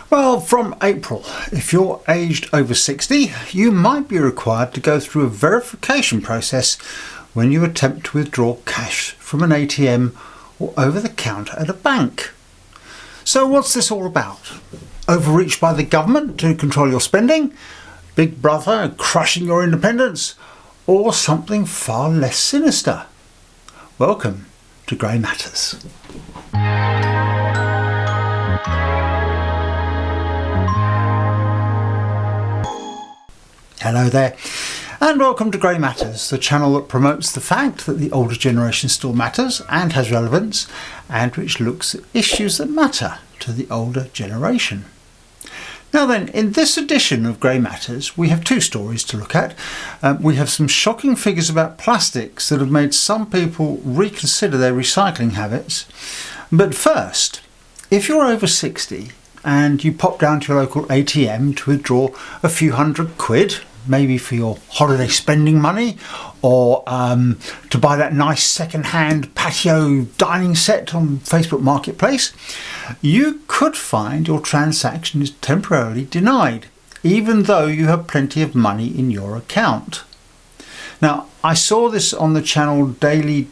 Well, from April, if you're aged over 60, you might be required to go through a verification process when you attempt to withdraw cash from an ATM or over the counter at a bank. So what's this all about? Overreach by the government to control your spending? Big Brother crushing your independence? Or something far less sinister? Welcome to Grey Matters. Hello there, and welcome to Grey Matters, the channel that promotes the fact that the older generation still matters and has relevance, and which looks at issues that matter to the older generation. Now then, in this edition of Grey Matters, we have two stories to look at. We have some shocking figures about plastics that have made some people reconsider their recycling habits. But first, if you're over 60 and you pop down to your local ATM to withdraw a few £100, maybe for your holiday spending money, or to buy that nice second-hand patio dining set on Facebook Marketplace, you could find your transaction is temporarily denied, even though you have plenty of money in your account. Now, I saw this on the channel Daily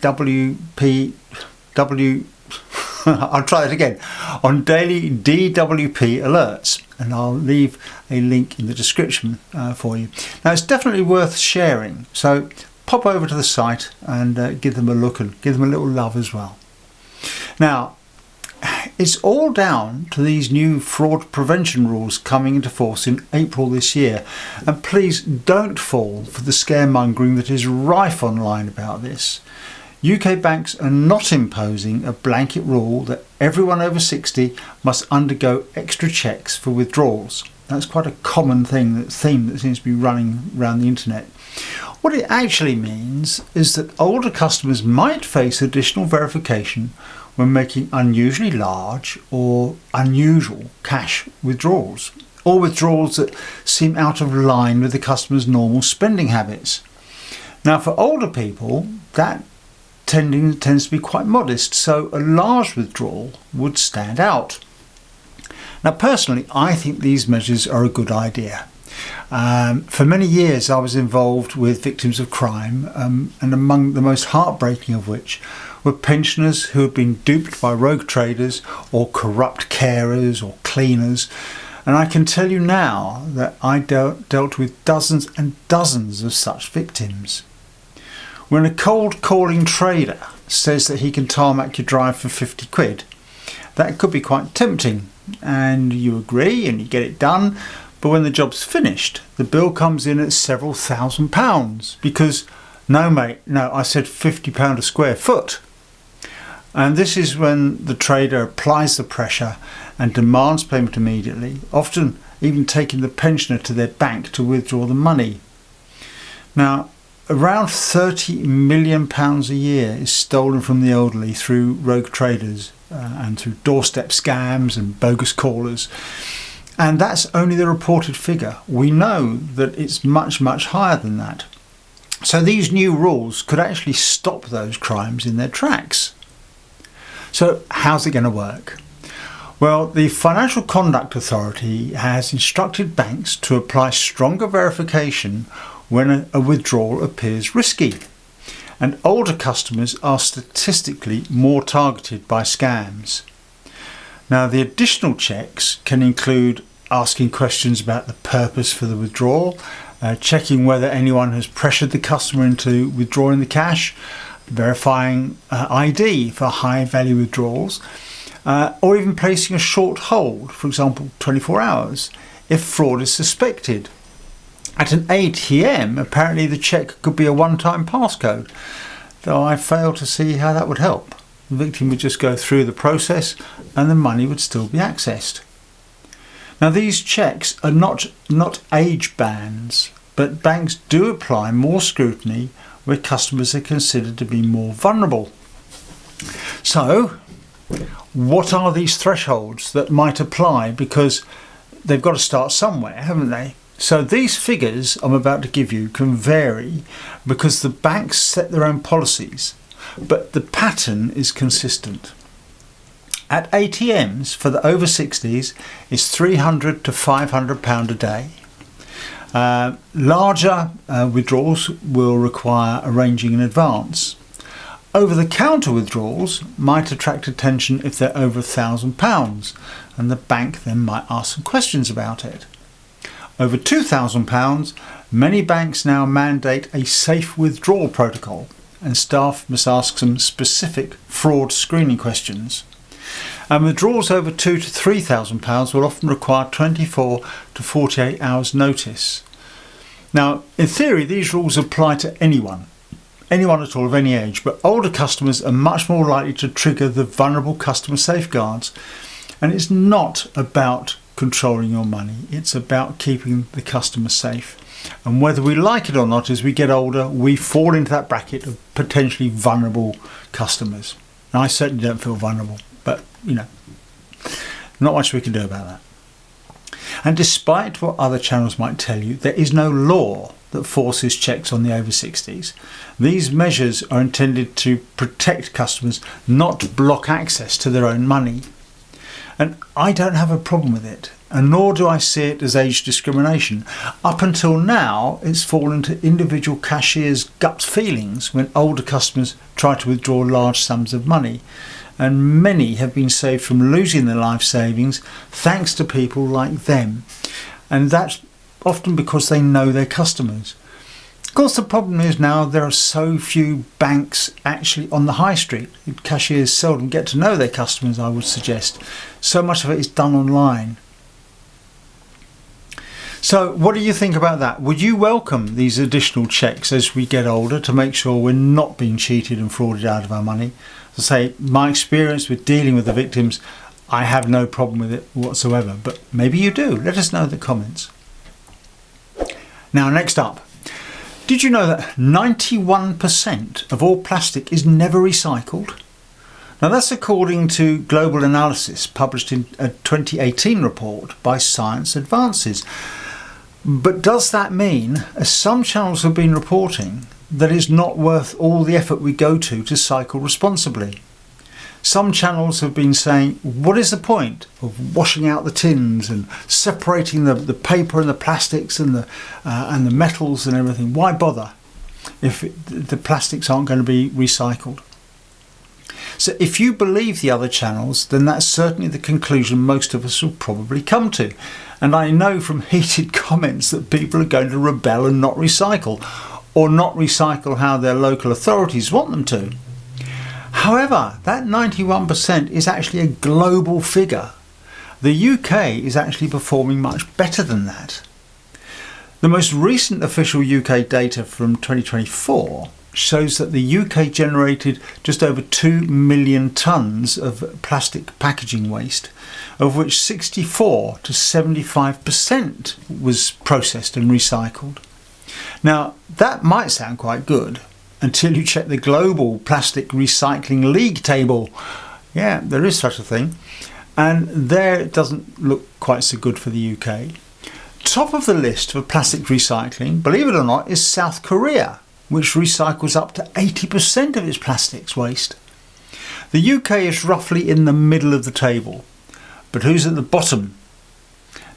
I'll try that again, on Daily DWP Alerts, and I'll leave a link in the description for you. Now, it's definitely worth sharing, so pop over to the site and give them a look and give them a little love as well. Now, it's all down to these new fraud prevention rules coming into force in April this year, and please don't fall for the scaremongering that is rife online about this. UK banks are not imposing a blanket rule that everyone over 60 must undergo extra checks for withdrawals. That's quite a common theme that seems to be running around the internet. What it actually means is that older customers might face additional verification when making unusually large or unusual cash withdrawals, or withdrawals that seem out of line with the customer's normal spending habits. Now, for older people, that tends to be quite modest, so a large withdrawal would stand out. Now, personally, I think these measures are a good idea. For many years I was involved with victims of crime, and among the most heartbreaking of which were pensioners who had been duped by rogue traders or corrupt carers or cleaners. And I can tell you now that I dealt with dozens and dozens of such victims. When a cold calling trader says that he can tarmac your drive for £50, that could be quite tempting, and you agree and you get it done, but when the job's finished, the bill comes in at several £1,000s because, no mate, no, I said £50 a square foot. And this is when the trader applies the pressure and demands payment immediately, often even taking the pensioner to their bank to withdraw the money. Now, around £30 million a year is stolen from the elderly through rogue traders and through doorstep scams and bogus callers. And that's only the reported figure. We know that it's much, much higher than that. So these new rules could actually stop those crimes in their tracks. So how's it going to work? Well, the Financial Conduct Authority has instructed banks to apply stronger verification when a withdrawal appears risky, and older customers are statistically more targeted by scams. Now, the additional checks can include asking questions about the purpose for the withdrawal, checking whether anyone has pressured the customer into withdrawing the cash, verifying ID for high value withdrawals, or even placing a short hold, for example 24 hours, if fraud is suspected. At an ATM, apparently the check could be a one-time passcode, though I fail to see how that would help. The victim would just go through the process and the money would still be accessed. Now, these checks are not age bands, but banks do apply more scrutiny where customers are considered to be more vulnerable. So, what are these thresholds that might apply? Because they've got to start somewhere, haven't they? So these figures I'm about to give you can vary because the banks set their own policies, but the pattern is consistent. At ATMs for the over 60s, it's £300 to £500 a day. Larger withdrawals will require arranging in advance. Over-the-counter withdrawals might attract attention if they're over £1,000, and the bank then might ask some questions about it. Over £2,000, many banks now mandate a safe withdrawal protocol, and staff must ask some specific fraud screening questions. And withdrawals over £2,000 to £3,000 will often require 24 to 48 hours notice. Now, in theory, these rules apply to anyone at all of any age, but older customers are much more likely to trigger the vulnerable customer safeguards. And it's not about controlling your money, it's about keeping the customer safe. And whether we like it or not, as we get older, we fall into that bracket of potentially vulnerable customers. And I certainly don't feel vulnerable, but not much we can do about that. And despite what other channels might tell you, there is no law that forces checks on the over 60s. These measures are intended to protect customers, not to block access to their own money. And I don't have a problem with it, and nor do I see it as age discrimination. Up until now, it's fallen to individual cashiers' gut feelings when older customers try to withdraw large sums of money. And many have been saved from losing their life savings thanks to people like them. And that's often because they know their customers. Of course, the problem is now there are so few banks actually on the high street. Cashiers seldom get to know their customers, I would suggest. So much of it is done online. So what do you think about that? Would you welcome these additional checks as we get older to make sure we're not being cheated and frauded out of our money? As I say, my experience with dealing with the victims, I have no problem with it whatsoever, but maybe you do. Let us know in the comments. Now, next up, did you know that 91% of all plastic is never recycled? Now, that's according to global analysis published in a 2018 report by Science Advances. But does that mean, as some channels have been reporting, that it's not worth all the effort we go to cycle responsibly? Some channels have been saying, what is the point of washing out the tins and separating the paper and the plastics and the metals and everything? Why bother if the plastics aren't going to be recycled? So if you believe the other channels, then that's certainly the conclusion most of us will probably come to. And I know from heated comments that people are going to rebel and not recycle, or not recycle how their local authorities want them to. However, that 91% is actually a global figure. The UK is actually performing much better than that. The most recent official UK data from 2024 shows that the UK generated just over 2 million tonnes of plastic packaging waste, of which 64 to 75% was processed and recycled. Now, that might sound quite good until you check the Global Plastic Recycling League table. Yeah, there is such a thing. And there it doesn't look quite so good for the UK. Top of the list for plastic recycling, believe it or not, is South Korea, which recycles up to 80% of its plastics waste. The UK is roughly in the middle of the table. But who's at the bottom?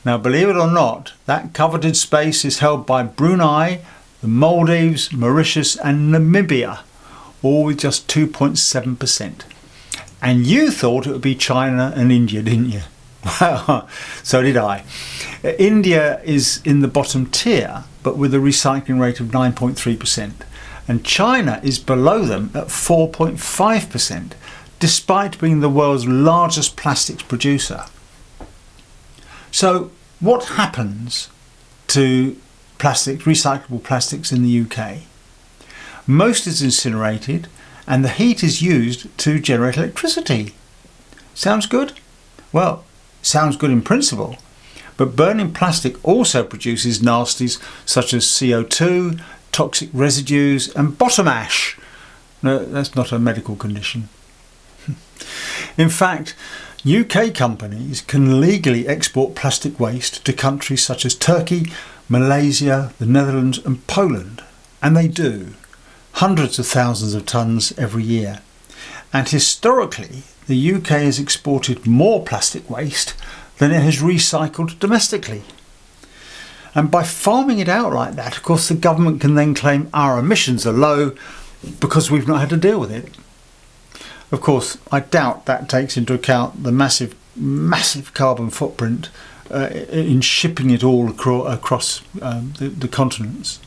Now, believe it or not, that coveted space is held by Brunei, the Maldives, Mauritius and Namibia, all with just 2.7%. And you thought it would be China and India, didn't you? Well, so did I. India is in the bottom tier, but with a recycling rate of 9.3%. And China is below them at 4.5%, despite being the world's largest plastics producer. So what happens to recyclable plastics in the UK? Most is incinerated and the heat is used to generate electricity. Sounds good? Well, sounds good in principle, but burning plastic also produces nasties such as CO2, toxic residues and bottom ash. No, that's not a medical condition. In fact, UK companies can legally export plastic waste to countries such as Turkey, Malaysia, the Netherlands and Poland, and they do. Hundreds of thousands of tonnes every year. And historically, the UK has exported more plastic waste than it has recycled domestically. And by farming it out like that, of course, the government can then claim our emissions are low because we've not had to deal with it. Of course, I doubt that takes into account the massive carbon footprint in shipping it all across the continents.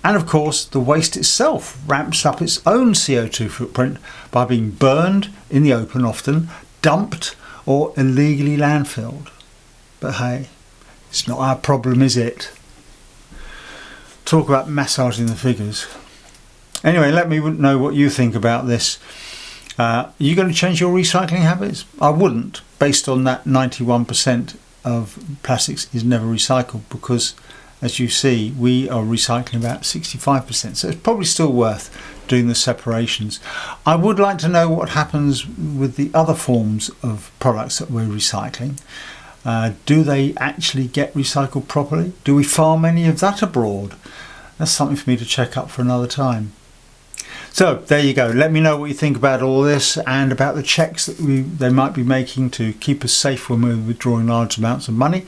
And of course, the waste itself ramps up its own CO2 footprint by being burned in the open often, dumped or illegally landfilled. But hey, it's not our problem, is it? Talk about massaging the figures. Anyway, let me know what you think about this. Are you going to change your recycling habits? I wouldn't, based on that 91% of plastics is never recycled, because as you see, we are recycling about 65%, so it's probably still worth doing the separations. I would like to know what happens with the other forms of products that we're recycling. Do they actually get recycled properly? Do we farm any of that abroad? That's something for me to check up for another time. So there you go. Let me know what you think about all this and about the checks that they might be making to keep us safe when we're withdrawing large amounts of money.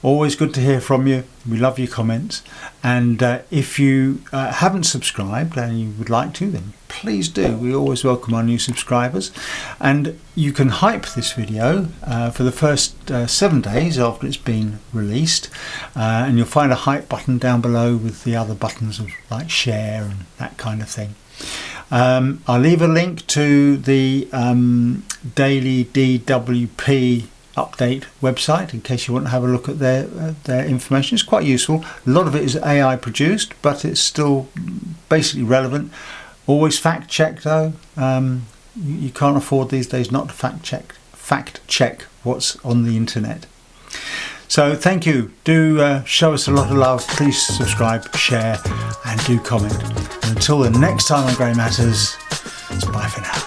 Always good to hear from you. We love your comments. And if you haven't subscribed and you would like to, then please do. We always welcome our new subscribers. And you can hype this video for the first 7 days after it's been released. And you'll find a hype button down below with the other buttons of like share and that kind of thing. I'll leave a link to the daily DWP update website in case you want to have a look at their information. It's quite useful. A lot of it is AI produced, but it's still basically relevant. Always fact check though. You can't afford these days not to fact check what's on the internet. So thank you. Do show us a lot of love. Please subscribe, share and do comment. And until the next time on Grey Matters, it's bye for now.